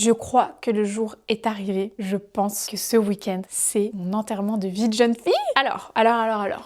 Je crois que le jour est arrivé. Je pense que ce week-end, c'est mon enterrement de vie de jeune fille. Alors.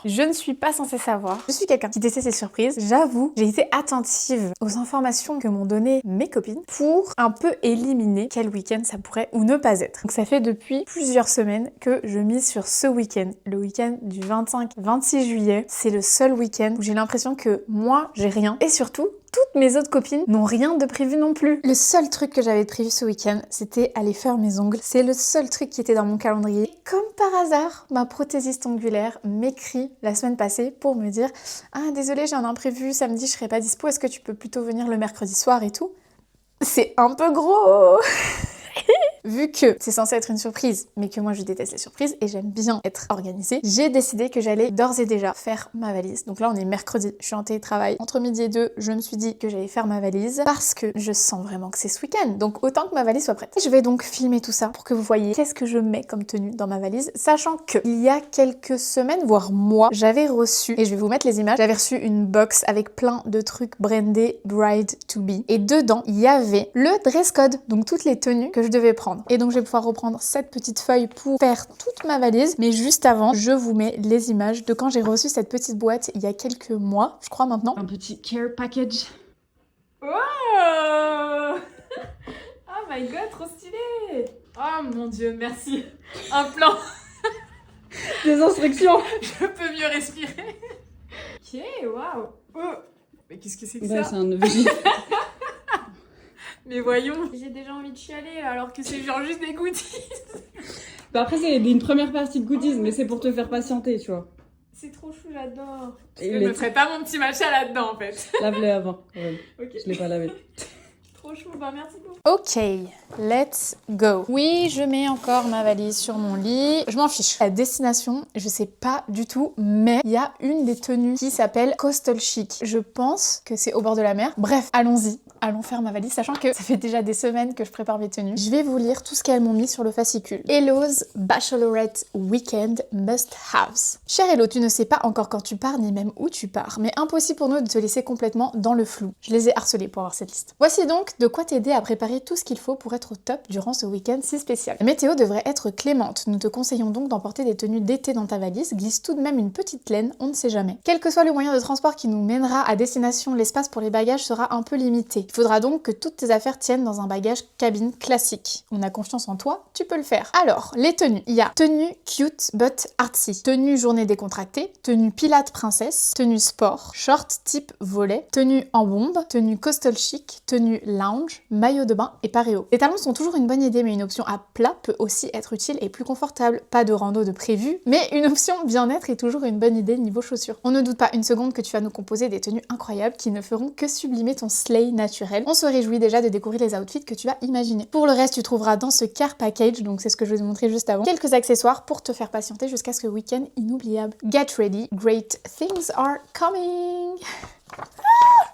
Je ne suis pas censée savoir. Je suis quelqu'un qui déteste les surprises. J'avoue, j'ai été attentive aux informations que m'ont données mes copines pour un peu éliminer quel week-end ça pourrait ou ne pas être. Donc ça fait depuis plusieurs semaines que je mise sur ce week-end. Le week-end du 25-26 juillet. C'est le seul week-end où j'ai l'impression que moi, j'ai rien. Et surtout, toutes mes autres copines n'ont rien de prévu non plus. Le seul truc que j'avais prévu ce week-end, c'était aller faire mes ongles. C'est le seul truc qui était dans mon calendrier. Et comme par hasard, ma prothésiste ongulaire m'écrit la semaine passée pour me dire « Ah, désolée, j'ai un imprévu, samedi, je serai pas dispo, est-ce que tu peux plutôt venir le mercredi soir et tout ?» C'est un peu gros. Vu que c'est censé être une surprise, mais que moi je déteste les surprises et j'aime bien être organisée, j'ai décidé que j'allais d'ores et déjà faire ma valise. Donc là on est mercredi, je suis en télétravail. Entre midi et 2, je me suis dit que j'allais faire ma valise parce que je sens vraiment que c'est ce week-end. Donc autant que ma valise soit prête. Je vais donc filmer tout ça pour que vous voyez qu'est-ce que je mets comme tenue dans ma valise, sachant que il y a quelques semaines, voire mois, j'avais reçu, et je vais vous mettre les images, j'avais reçu une box avec plein de trucs brandés Bride to Be. Et dedans, il y avait le dress code, donc toutes les tenues que je devais prendre. Et donc je vais pouvoir reprendre cette petite feuille pour faire toute ma valise. Mais juste avant, je vous mets les images de quand j'ai reçu cette petite boîte il y a quelques mois, je crois maintenant. Un petit care package. Wow. Oh my god, trop stylé. Oh mon dieu, merci. Un plan. Des instructions. Je peux mieux respirer. Ok, waouh. Oh. Mais qu'est-ce que c'est que Bah, ça? c'est un objet. Mais voyons. J'ai déjà envie de chialer alors que c'est genre juste des goodies. Bah après, c'est une première partie de goodies, mais c'est pour te faire patienter, tu vois. C'est trop chou, j'adore. Et Je ne ferai pas mon petit matcha là-dedans en fait. Lave-les avant. Ouais. Ok. Je l'ai pas lavé. Trop chou, bah merci beaucoup. Ok, let's go. Oui, je mets encore ma valise sur mon lit. Je m'en fiche. La destination, je sais pas du tout, mais il y a une des tenues qui s'appelle Coastal Chic. Je pense que c'est au bord de la mer. Bref, allons-y. Allons faire ma valise, sachant que ça fait déjà des semaines que je prépare mes tenues. Je vais vous lire tout ce qu'elles m'ont mis sur le fascicule. Hello's Bachelorette Weekend Must-Haves. Cher Hello, tu ne sais pas encore quand tu pars ni même où tu pars, mais impossible pour nous de te laisser complètement dans le flou. Je les ai harcelés pour avoir cette liste. Voici donc de quoi t'aider à préparer tout ce qu'il faut pour être au top durant ce week-end si spécial. La météo devrait être clémente. Nous te conseillons donc d'emporter des tenues d'été dans ta valise. Glisse tout de même une petite laine, on ne sait jamais. Quel que soit le moyen de transport qui nous mènera à destination, l'espace pour les bagages sera un peu limité. Il faudra donc que toutes tes affaires tiennent dans un bagage cabine classique. On a confiance en toi, tu peux le faire. Alors, les tenues. Il y a tenue cute but artsy, tenue journée décontractée, tenue pilate princesse, tenue sport, short type volet, tenue en bombe, tenue coastal chic, tenue lounge, maillot de bain et paréo. Les talons sont toujours une bonne idée, mais une option à plat peut aussi être utile et plus confortable. Pas de rando de prévu, mais une option bien-être est toujours une bonne idée niveau chaussures. On ne doute pas une seconde que tu vas nous composer des tenues incroyables qui ne feront que sublimer ton slay naturel. On se réjouit déjà de découvrir les outfits que tu vas imaginer. Pour le reste, tu trouveras dans ce care package, donc c'est ce que je vous ai montré juste avant, quelques accessoires pour te faire patienter jusqu'à ce week-end inoubliable. Get ready, great things are coming!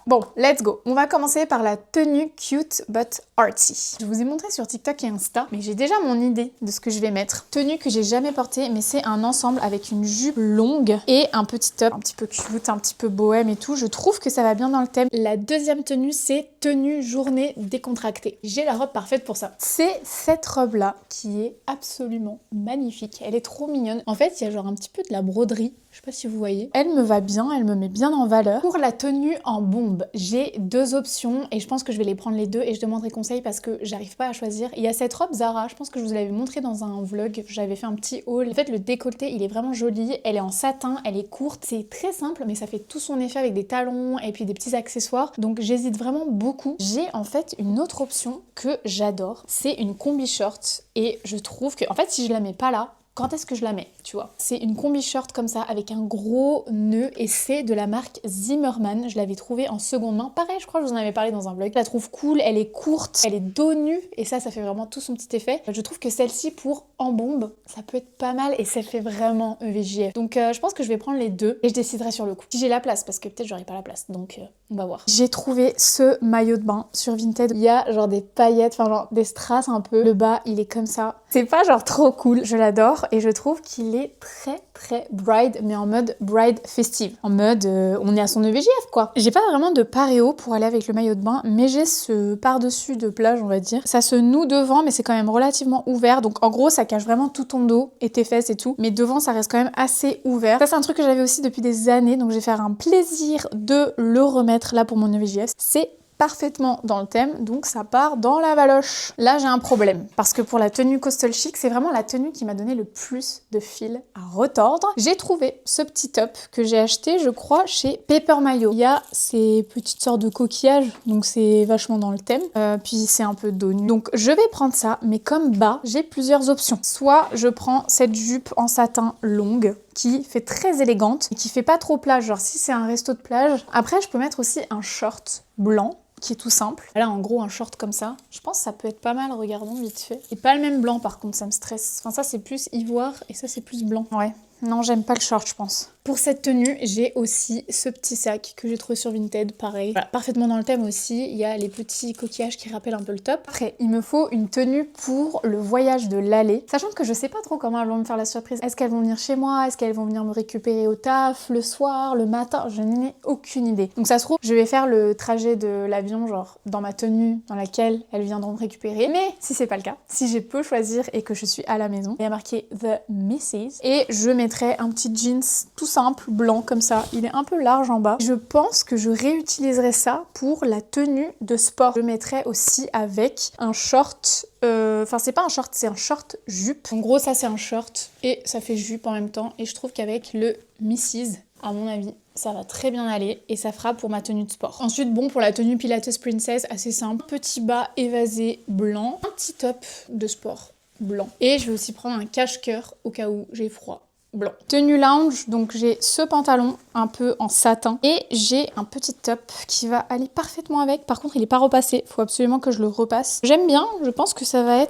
Bon, let's go. On va commencer par la tenue cute but artsy. Je vous ai montré sur TikTok et Insta, mais j'ai déjà mon idée de ce que je vais mettre. Tenue que j'ai jamais portée, mais c'est un ensemble avec une jupe longue et un petit top un petit peu cute, un petit peu bohème et tout. Je trouve que ça va bien dans le thème. La deuxième tenue, c'est tenue journée décontractée. J'ai la robe parfaite pour ça. C'est cette robe-là qui est absolument magnifique. Elle est trop mignonne. En fait, il y a genre un petit peu de la broderie. Je sais pas si vous voyez. Elle me va bien, elle me met bien en valeur. Pour la tenue en bombe, j'ai deux options et je pense que je vais les prendre les deux et je demanderai conseil parce que j'arrive pas à choisir. Il y a cette robe Zara, je pense que je vous l'avais montré dans un vlog, j'avais fait un petit haul. En fait, le décolleté, il est vraiment joli, elle est en satin, elle est courte, c'est très simple mais ça fait tout son effet avec des talons et puis des petits accessoires. Donc j'hésite vraiment beaucoup. J'ai en fait une autre option que j'adore, c'est une combi short et je trouve que, en fait, si je la mets pas là, quand est-ce que je la mets, tu vois? C'est une combi short comme ça avec un gros nœud et c'est de la marque Zimmermann. Je l'avais trouvée en seconde main. Pareil, je crois que je vous en avais parlé dans un vlog. Je la trouve cool, elle est courte, elle est dos nu et ça fait vraiment tout son petit effet. Je trouve que celle-ci pour en bombe, ça peut être pas mal et ça fait vraiment EVJF. Donc je pense que je vais prendre les deux et je déciderai sur le coup. Si j'ai la place, parce que peut-être j'aurai pas la place, donc on va voir. J'ai trouvé ce maillot de bain sur Vinted. Il y a genre des paillettes, enfin genre des strass un peu. Le bas, il est comme ça. C'est pas genre trop cool, je l'adore et je trouve qu'il est très bride, mais en mode bride festive. En mode on est à son EVJF quoi. J'ai pas vraiment de paréo pour aller avec le maillot de bain, mais j'ai ce par-dessus de plage on va dire. Ça se noue devant mais c'est quand même relativement ouvert, donc en gros ça cache vraiment tout ton dos et tes fesses et tout, mais devant ça reste quand même assez ouvert. Ça c'est un truc que j'avais aussi depuis des années, donc je vais faire un plaisir de le remettre là pour mon EVJF. C'est parfaitement dans le thème, donc ça part dans la valoche. Là j'ai un problème, parce que pour la tenue coastal chic, c'est vraiment la tenue qui m'a donné le plus de fil à retordre. J'ai trouvé ce petit top que j'ai acheté, je crois, chez Paper Mayo. Il y a ces petites sortes de coquillages, donc c'est vachement dans le thème, puis c'est un peu dos nu. Donc je vais prendre ça, mais comme bas, j'ai plusieurs options. Soit je prends cette jupe en satin longue, qui fait très élégante, et qui fait pas trop plage, genre si c'est un resto de plage. Après je peux mettre aussi un short blanc, qui est tout simple. Là, en gros, un short comme ça, je pense que ça peut être pas mal, regardons vite fait. Et pas le même blanc, par contre, ça me stresse. Enfin, ça, c'est plus ivoire, et ça, c'est plus blanc. Ouais. Non, j'aime pas le short, je pense. Pour cette tenue, j'ai aussi ce petit sac que j'ai trouvé sur Vinted, pareil. Voilà, parfaitement dans le thème aussi, il y a les petits coquillages qui rappellent un peu le top. Après, il me faut une tenue pour le voyage de l'aller. Sachant que je sais pas trop comment elles vont me faire la surprise. Est-ce qu'elles vont venir chez moi? Est-ce qu'elles vont venir me récupérer au taf, le soir, le matin? Je n'en ai aucune idée. Donc ça se trouve, je vais faire le trajet de l'avion, genre dans ma tenue dans laquelle elles viendront me récupérer. Mais si c'est pas le cas, si je peux choisir et que je suis à la maison, il y a marqué The Misses. Et je mettrai un petit jeans tout simple, blanc comme ça. Il est un peu large en bas. Je pense que je réutiliserai ça pour la tenue de sport. Je mettrai aussi avec un short, enfin c'est pas un short, c'est un short jupe. En gros ça c'est un short et ça fait jupe en même temps. Et je trouve qu'avec le Mrs, à mon avis, ça va très bien aller et ça fera pour ma tenue de sport. Ensuite, bon, pour la tenue Pilates Princess, assez simple. Petit bas évasé blanc, un petit top de sport blanc. Et je vais aussi prendre un cache-cœur au cas où j'ai froid. Blanc. Tenue lounge, donc j'ai ce pantalon un peu en satin et j'ai un petit top qui va aller parfaitement avec. Par contre, il est pas repassé, faut absolument que je le repasse. J'aime bien, je pense que ça va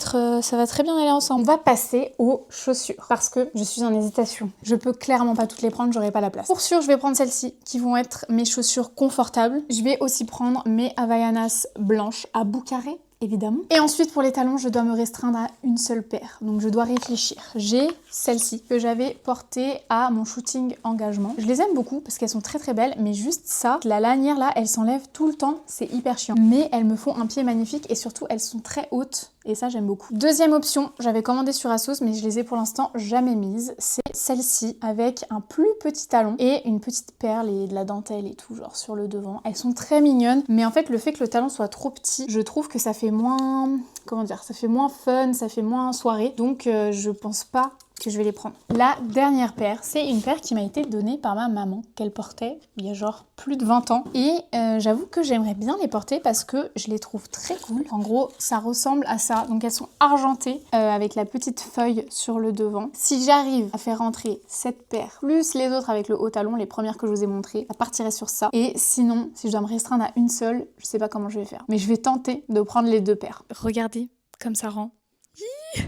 très bien aller ensemble. On va passer aux chaussures parce que je suis en hésitation. Je peux clairement pas toutes les prendre, j'aurai pas la place. Pour sûr, je vais prendre celles-ci qui vont être mes chaussures confortables. Je vais aussi prendre mes Havaianas blanches à bout carré, évidemment. Et ensuite, pour les talons, je dois me restreindre à une seule paire. Donc, je dois réfléchir. J'ai celle-ci que j'avais portée à mon shooting engagement. Je les aime beaucoup parce qu'elles sont très belles, mais juste ça, la lanière là, elle s'enlève tout le temps. C'est hyper chiant. Mais elles me font un pied magnifique et surtout, elles sont très hautes. Et ça, j'aime beaucoup. Deuxième option, j'avais commandé sur Asos, mais je les ai pour l'instant jamais mises. C'est celle-ci avec un plus petit talon et une petite perle et de la dentelle et tout, genre sur le devant. Elles sont très mignonnes, mais en fait, le fait que le talon soit trop petit, je trouve que ça fait moins... Comment dire? Ça fait moins fun, ça fait moins soirée. Donc, je pense pas que je vais les prendre. La dernière paire, c'est une paire qui m'a été donnée par ma maman, qu'elle portait il y a genre plus de 20 ans. Et j'avoue que j'aimerais bien les porter parce que je les trouve très cool. En gros, ça ressemble à ça. Donc elles sont argentées avec la petite feuille sur le devant. Si j'arrive à faire rentrer cette paire, plus les autres avec le haut talon, les premières que je vous ai montrées, ça partirait sur ça. Et sinon, si je dois me restreindre à une seule, je sais pas comment je vais faire. Mais je vais tenter de prendre les deux paires. Regardez comme ça rend.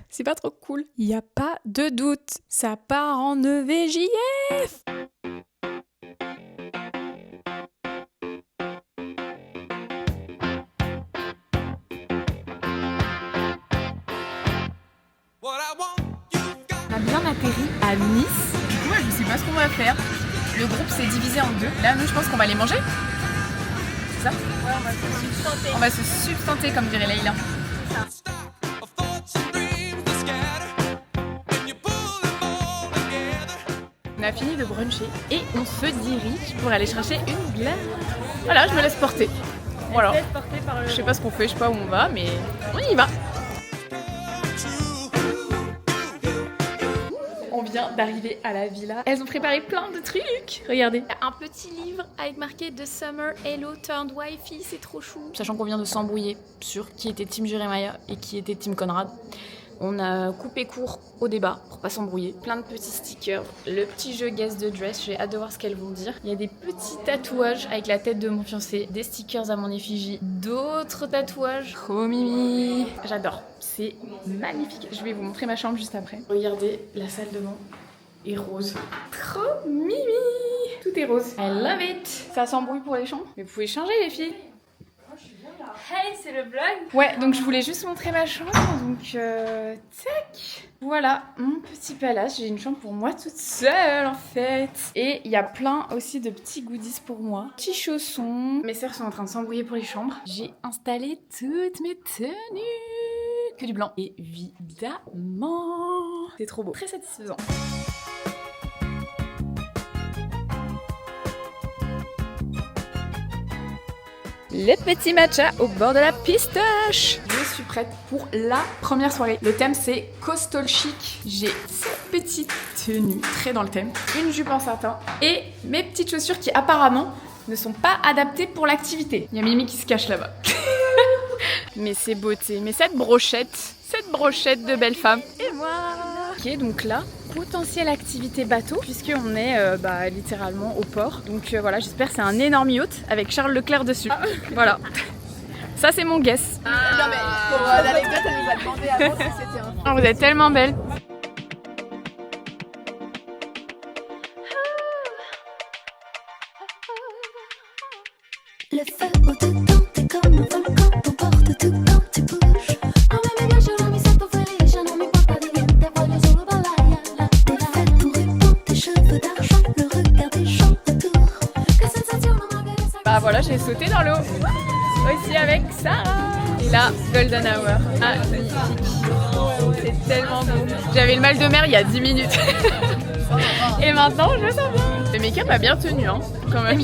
C'est pas trop cool. Il n'y a pas de doute, ça part en EVJF. On a bien atterri à Nice. Du coup, je sais pas ce qu'on va faire. Le groupe s'est divisé en deux. Là, nous, je pense qu'on va les manger. C'est ça? Ouais, on va se substanter. On va se substanter, comme dirait Leïla. On a fini de bruncher et on se dirige pour aller chercher une glace. Voilà, je me laisse porter. Voilà. Je sais pas ce qu'on fait, je sais pas où on va, mais on y va. On vient d'arriver à la villa. Elles ont préparé plein de trucs. Regardez. Un petit livre avec marqué The Summer Hello Turned Wifey, c'est trop chou. Sachant qu'on vient de s'embrouiller sur qui était Team Jeremiah et qui était Team Conrad. On a coupé court au débat pour pas s'embrouiller. Plein de petits stickers, le petit jeu Guess the Dress, j'ai hâte de voir ce qu'elles vont dire. Il y a des petits tatouages avec la tête de mon fiancé, des stickers à mon effigie, d'autres tatouages. Oh mimi, j'adore, c'est magnifique. Je vais vous montrer ma chambre juste après. Regardez, la salle devant est rose. Trop mimi, tout est rose. I love it. Ça s'embrouille pour les chambres, mais vous pouvez changer les filles. Hey, c'est le vlog. Ouais, donc je voulais juste montrer ma chambre, donc tac. Voilà, mon petit palace. J'ai une chambre pour moi toute seule en fait. Et il y a plein aussi de petits goodies pour moi. Petits chaussons. Mes sœurs sont en train de s'embrouiller pour les chambres. J'ai installé toutes mes tenues. Que du blanc. Évidemment. C'est trop beau. Très satisfaisant. Le petit matcha au bord de la pistache. Je suis prête pour la première soirée. Le thème c'est coastal chic. J'ai cette petite tenue très dans le thème, une jupe en satin et mes petites chaussures qui apparemment ne sont pas adaptées pour l'activité. Il y a Mimi qui se cache là-bas. Mais c'est beauté. Mais cette brochette de belle femme. Et moi. Ok, donc là, potentielle activité bateau, puisqu'on est littéralement au port. Donc voilà, j'espère que c'est un énorme yacht avec Charles Leclerc dessus. Voilà. Ça, c'est mon guess. Non, mais pour l'anecdote, elle nous a demandé avant si c'était un. Oh, vous êtes tellement belle. Le feu au-dedans, t'es comme un volcan, t'emporte tout quand tu bouges. A mí me dio la misa por feliz, ya no me importa de bien, te voy solo para la. T'es fait pour répondre, tes cheveux d'argent, le regard des gens autour. Que sensation no me interesa. Bah voilà, j'ai sauté dans l'eau. Aussi avec Sarah. Et là, Golden Hour. Ah, magnifique. C'est tellement beau. J'avais le mal de mer il y a 10 minutes. Et maintenant, je sens bien. Le make-up a bien tenu, hein, quand même.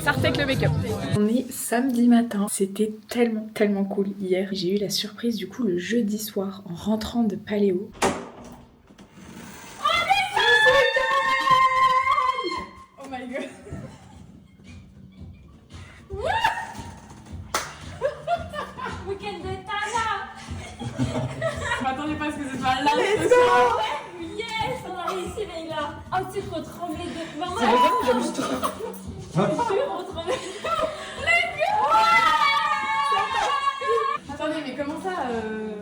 Ça retèque le make-up. On est samedi matin. C'était tellement cool hier. J'ai eu la surprise du coup le jeudi soir en rentrant de Paléo. Oh my god. Week-end de Tana. Je m'attendais pas à ce que ce soit là. Yes, on a réussi les gars. Oh, tu peux trembler de maman. C'est vrai que j'aime juste Tu peux trembler. Attendez, mais comment ça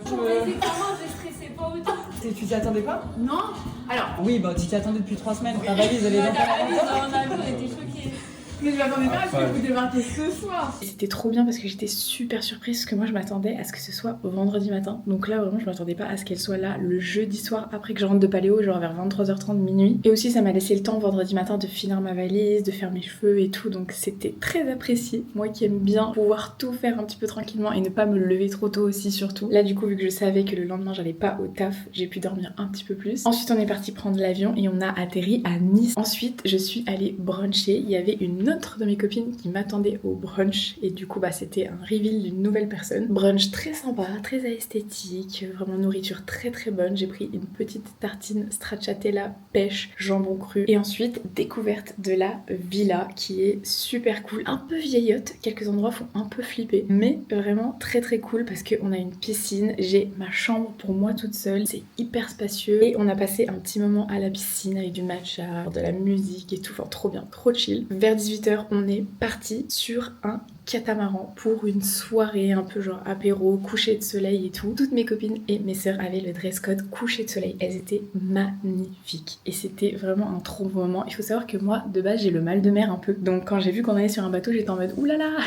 Comment j'ai stressé pas autant. Tu t'y attendais pas? Non. Alors, Oui, bah tu t'y attendais depuis 3 semaines. Ta valise, elle est dans ta valise. On a vu, on était choqués. Mais je m'attendais pas à ce que vous débarquiez ce soir. c'était trop bien parce que j'étais super surprise parce que moi je m'attendais à ce que ce soit au vendredi matin. Donc là vraiment je m'attendais pas à ce qu'elle soit là le jeudi soir après que je rentre de Paléo, genre vers 23h30 minuit. Et aussi ça m'a laissé le temps vendredi matin de finir ma valise, de faire mes cheveux et tout. Donc c'était très apprécié. Moi qui aime bien pouvoir tout faire un petit peu tranquillement et ne pas me lever trop tôt aussi surtout. Là du coup vu que je savais que le lendemain j'allais pas au taf, j'ai pu dormir un petit peu plus. Ensuite on est parti prendre l'avion et on a atterri à Nice. Ensuite je suis allée bruncher. Il y avait une autre de mes copines qui m'attendait au brunch et du coup c'était un reveal d'une nouvelle personne. Brunch très sympa, très esthétique, vraiment nourriture très bonne. J'ai pris une petite tartine stracciatella pêche jambon cru et ensuite découverte de la villa qui est super cool, un peu vieillotte, quelques endroits font un peu flipper mais vraiment très cool parce qu'on a une piscine, j'ai ma chambre pour moi toute seule, c'est hyper spacieux et on a passé un petit moment à la piscine avec du matcha, de la musique et tout, enfin trop bien, trop chill. Vers 18h on est parti sur un catamaran pour une soirée un peu genre apéro, coucher de soleil et tout. Toutes mes copines et mes sœurs avaient le dress code coucher de soleil. Elles étaient magnifiques et c'était vraiment un trop bon moment. Il faut savoir que moi de base j'ai le mal de mer un peu. Donc quand j'ai vu qu'on allait sur un bateau j'étais en mode oulala,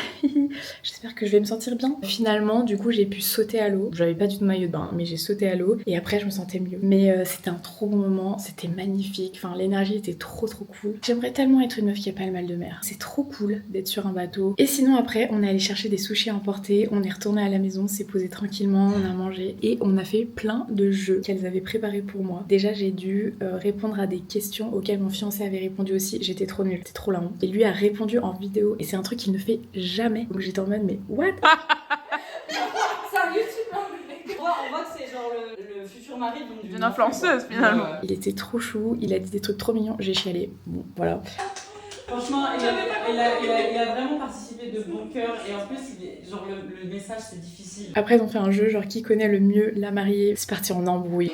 j'espère que je vais me sentir bien. Finalement du coup j'ai pu sauter à l'eau. J'avais pas du tout de maillot de bain mais j'ai sauté à l'eau et après je me sentais mieux. Mais c'était un trop bon moment, c'était magnifique. Enfin l'énergie était trop cool. J'aimerais tellement être une meuf qui a pas le mal de mer. C'est trop cool d'être sur un bateau. Et sinon après on est allé chercher des sushis emportés, on est retourné à la maison, s'est posé tranquillement, on a mangé et on a fait plein de jeux qu'elles avaient préparés pour moi. Déjà j'ai dû répondre à des questions auxquelles mon fiancé avait répondu aussi, j'étais trop nulle, c'était trop la honte. Et lui a répondu en vidéo et c'est un truc qu'il ne fait jamais. Donc j'étais en mode mais what? C'est un youtubeur le mec. On voit que c'est genre le futur mari D'une influenceuse finalement. Ouais. Il était trop chou, il a dit des trucs trop mignons, j'ai chialé. Bon voilà. Franchement, il a vraiment participé de bon cœur et en plus, genre le message c'est difficile. Après ils ont fait un jeu genre qui connaît le mieux la mariée, c'est parti en embrouille.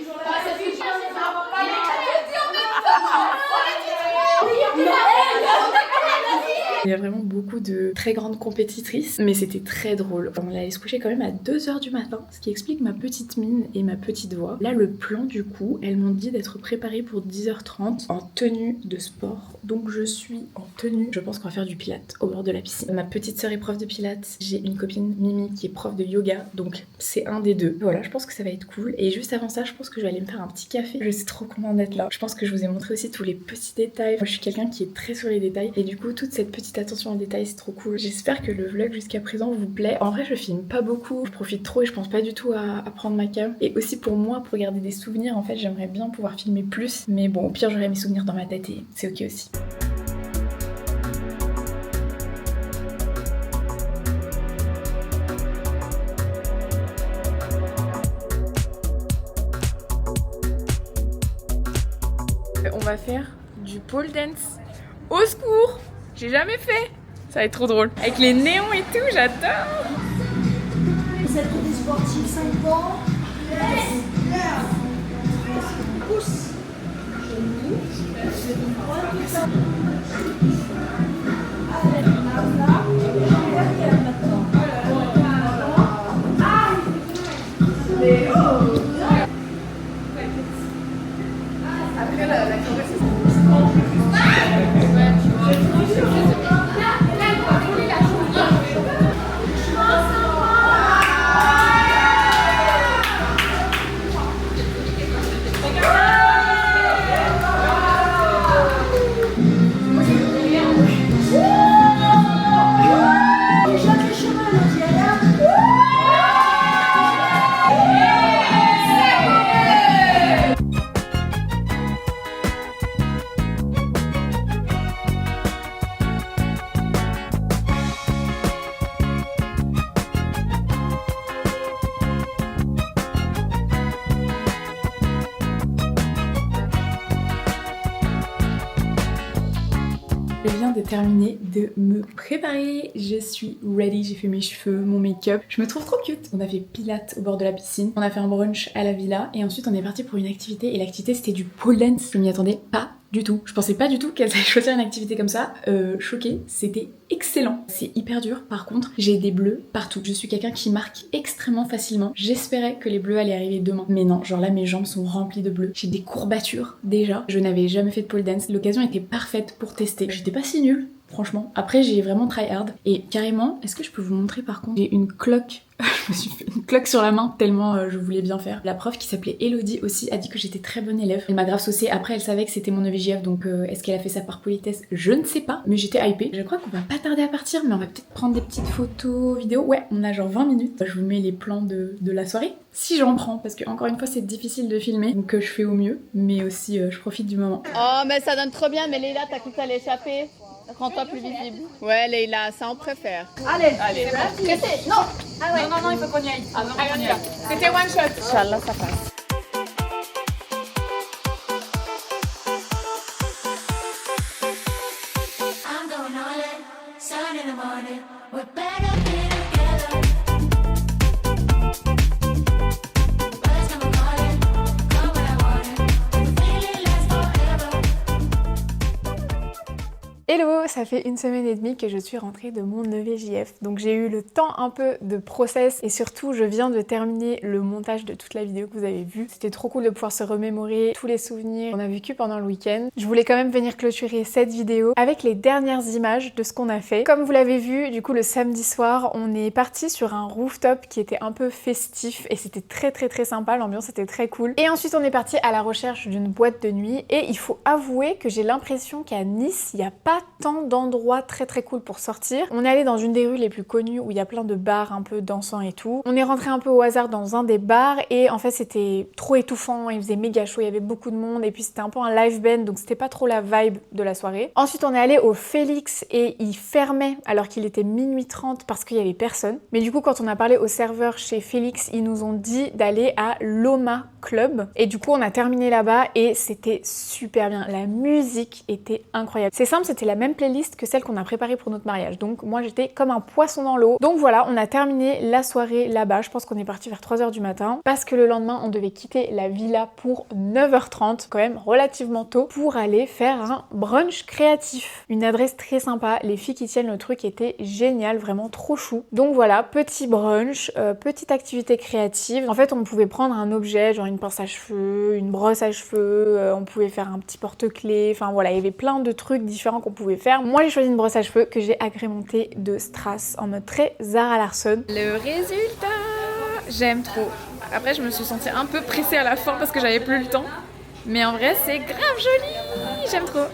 Il y a vraiment beaucoup de très grandes compétitrices, mais c'était très drôle. On allait se coucher quand même à 2h du matin, ce qui explique ma petite mine et ma petite voix. Là, le plan du coup, elles m'ont dit d'être préparée pour 10h30 en tenue de sport. Donc je suis en tenue. Je pense qu'on va faire du pilates au bord de la piscine. Ma petite sœur est prof de pilates. J'ai une copine Mimi qui est prof de yoga, donc c'est un des deux. Voilà, je pense que ça va être cool. Et juste avant ça, je pense que je vais aller me faire un petit café. Je suis trop contente d'être là. Je pense que je vous ai montré aussi tous les petits détails. Moi, je suis quelqu'un qui est très sur les détails. Et du coup, toute cette petite attention aux détails, c'est trop cool. J'espère que le vlog jusqu'à présent vous plaît. En vrai, je filme pas beaucoup. Je profite trop et je pense pas du tout à prendre ma cam. Et aussi pour moi, pour garder des souvenirs, en fait, j'aimerais bien pouvoir filmer plus. Mais bon, au pire, j'aurai mes souvenirs dans ma tête et c'est ok aussi. On va faire du pole dance. Au secours! J'ai jamais fait! Ça va être trop drôle. Avec les néons et tout, j'adore! Cette des sportifs 5 ans. Pousse. Après la Je viens de terminer de me préparer, je suis ready, j'ai fait mes cheveux, mon make-up, je me trouve trop cute. On a fait pilates au bord de la piscine, on a fait un brunch à la villa et ensuite on est parti pour une activité et l'activité c'était du pole dance. Je m'y attendais pas du tout. Je pensais pas du tout qu'elle allait choisir une activité comme ça. Choquée, c'était excellent. C'est hyper dur par contre, j'ai des bleus partout. Je suis quelqu'un qui marque extrêmement facilement. J'espérais que les bleus allaient arriver demain. Mais non, genre là mes jambes sont remplies de bleus. J'ai des courbatures déjà. Je n'avais jamais fait de pole dance. L'occasion était parfaite pour tester. J'étais pas si nulle. Franchement, après j'ai vraiment try hard et carrément, est-ce que je peux vous montrer par contre? J'ai une cloque, je me suis fait une cloque sur la main tellement je voulais bien faire. La prof qui s'appelait Elodie aussi a dit que j'étais très bonne élève. Elle m'a grave saucée, après elle savait que c'était mon EVJF donc est-ce qu'elle a fait ça par politesse? Je ne sais pas, mais j'étais hypée. Je crois qu'on va pas tarder à partir mais on va peut-être prendre des petites photos, vidéos. Ouais, on a genre 20 minutes. Je vous mets les plans de la soirée. Si j'en prends, parce que encore une fois c'est difficile de filmer, donc je fais au mieux, mais aussi je profite du moment. Oh, mais ça donne trop bien, mais Leïla, t'as cru que t'allais échapper. Rends-toi plus visible. Ouais, Leïla, ça on préfère. Allez, Non. Ah ouais. Non, il faut qu'on y aille. Ah non, on y va. C'était one shot. Inch'Allah, ça passe. I'm going all in, sun in the morning. We're better be together. Birds come calling, come when I want it. The feeling lasts forever. Hello, ça fait une semaine et demie que je suis rentrée de mon EVJF, donc j'ai eu le temps un peu de process et surtout je viens de terminer le montage de toute la vidéo que vous avez vue. C'était trop cool de pouvoir se remémorer tous les souvenirs qu'on a vécu pendant le week-end. Je voulais quand même venir clôturer cette vidéo avec les dernières images de ce qu'on a fait. Comme vous l'avez vu, du coup le samedi soir, on est parti sur un rooftop qui était un peu festif et c'était très sympa, l'ambiance était très cool. Et ensuite on est parti à la recherche d'une boîte de nuit et il faut avouer que j'ai l'impression qu'à Nice, il n'y a pas tant d'endroits très cool pour sortir. On est allé dans une des rues les plus connues où il y a plein de bars un peu dansants et tout. On est rentré un peu au hasard dans un des bars et en fait c'était trop étouffant, il faisait méga chaud, il y avait beaucoup de monde et puis c'était un peu un live band donc c'était pas trop la vibe de la soirée. Ensuite on est allé au Félix et il fermait alors qu'il était minuit 30 parce qu'il y avait personne. Mais du coup quand on a parlé au serveur chez Félix, ils nous ont dit d'aller à l'Oma club. Et du coup, on a terminé là-bas et c'était super bien. La musique était incroyable. C'est simple, c'était la même playlist que celle qu'on a préparée pour notre mariage. Donc moi, j'étais comme un poisson dans l'eau. Donc voilà, on a terminé la soirée là-bas. Je pense qu'on est parti vers 3h du matin parce que le lendemain, on devait quitter la villa pour 9h30, quand même relativement tôt, pour aller faire un brunch créatif. Une adresse très sympa. Les filles qui tiennent le truc étaient géniales, vraiment trop chou. Donc voilà, petit brunch, petite activité créative. En fait, on pouvait prendre un objet, genre une pince à cheveux, une brosse à cheveux, on pouvait faire un petit porte-clés, enfin voilà, il y avait plein de trucs différents qu'on pouvait faire. Moi, j'ai choisi une brosse à cheveux que j'ai agrémentée de strass en mode très Zara Larsson. Le résultat, j'aime trop. Après, je me suis sentie un peu pressée à la fin parce que j'avais plus le temps. Mais en vrai, c'est grave joli, j'aime trop.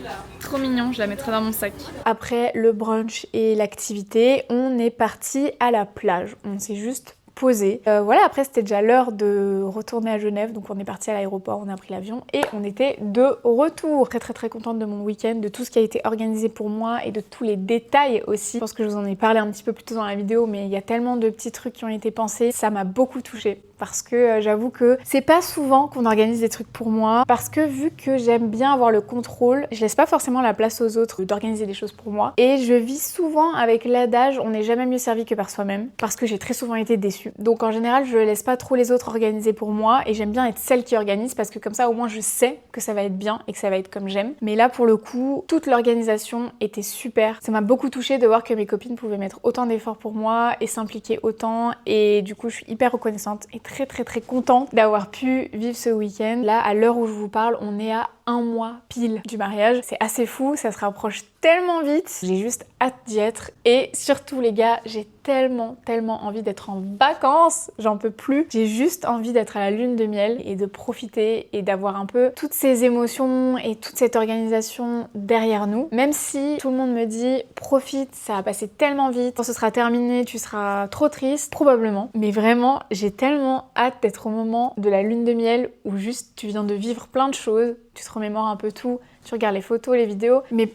Trop mignon, je la mettrai dans mon sac. Après le brunch et l'activité, on est parti à la plage. On s'est juste posé. Voilà, après c'était déjà l'heure de retourner à Genève, donc on est parti à l'aéroport, on a pris l'avion et on était de retour. Très contente de mon week-end, de tout ce qui a été organisé pour moi et de tous les détails aussi. Je pense que je vous en ai parlé un petit peu plus tôt dans la vidéo, mais il y a tellement de petits trucs qui ont été pensés, ça m'a beaucoup touchée. Parce que j'avoue que c'est pas souvent qu'on organise des trucs pour moi, parce que vu que j'aime bien avoir le contrôle, je laisse pas forcément la place aux autres d'organiser des choses pour moi. Et je vis souvent avec l'adage on n'est jamais mieux servi que par soi-même, parce que j'ai très souvent été déçue. Donc en général, je laisse pas trop les autres organiser pour moi et j'aime bien être celle qui organise parce que comme ça au moins je sais que ça va être bien et que ça va être comme j'aime. Mais là pour le coup, toute l'organisation était super. Ça m'a beaucoup touchée de voir que mes copines pouvaient mettre autant d'efforts pour moi et s'impliquer autant et du coup je suis hyper reconnaissante et très contente d'avoir pu vivre ce week-end. Là, à l'heure où je vous parle, on est à 1 mois pile du mariage. C'est assez fou, ça se rapproche tellement vite. J'ai juste hâte d'y être. Et surtout les gars, j'ai tellement envie d'être en vacances. J'en peux plus. J'ai juste envie d'être à la lune de miel et de profiter et d'avoir un peu toutes ces émotions et toute cette organisation derrière nous. Même si tout le monde me dit profite, ça va passer tellement vite. Quand ce sera terminé, tu seras trop triste, probablement. Mais vraiment, j'ai tellement hâte d'être au moment de la lune de miel où juste tu viens de vivre plein de choses. Tu te remémores un peu tout, tu regardes les photos, les vidéos, mais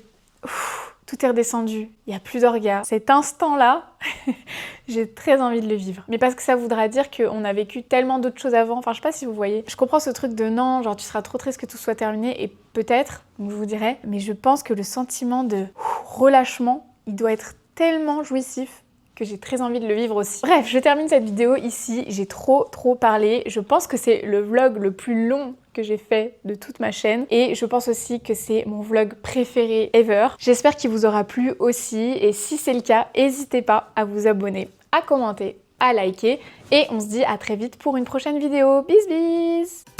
tout est redescendu, il n'y a plus d'orgas. Cet instant-là, j'ai très envie de le vivre. Mais parce que ça voudra dire qu'on a vécu tellement d'autres choses avant, enfin je sais pas si vous voyez. Je comprends ce truc de non, genre tu seras trop triste que tout soit terminé, et peut-être, je vous dirai, mais je pense que le sentiment de relâchement, il doit être tellement jouissif que j'ai très envie de le vivre aussi. Bref, je termine cette vidéo ici, j'ai trop parlé. Je pense que c'est le vlog le plus long que j'ai fait de toute ma chaîne et je pense aussi que c'est mon vlog préféré ever. J'espère qu'il vous aura plu aussi et si c'est le cas, n'hésitez pas à vous abonner, à commenter, à liker et on se dit à très vite pour une prochaine vidéo. Bis bis!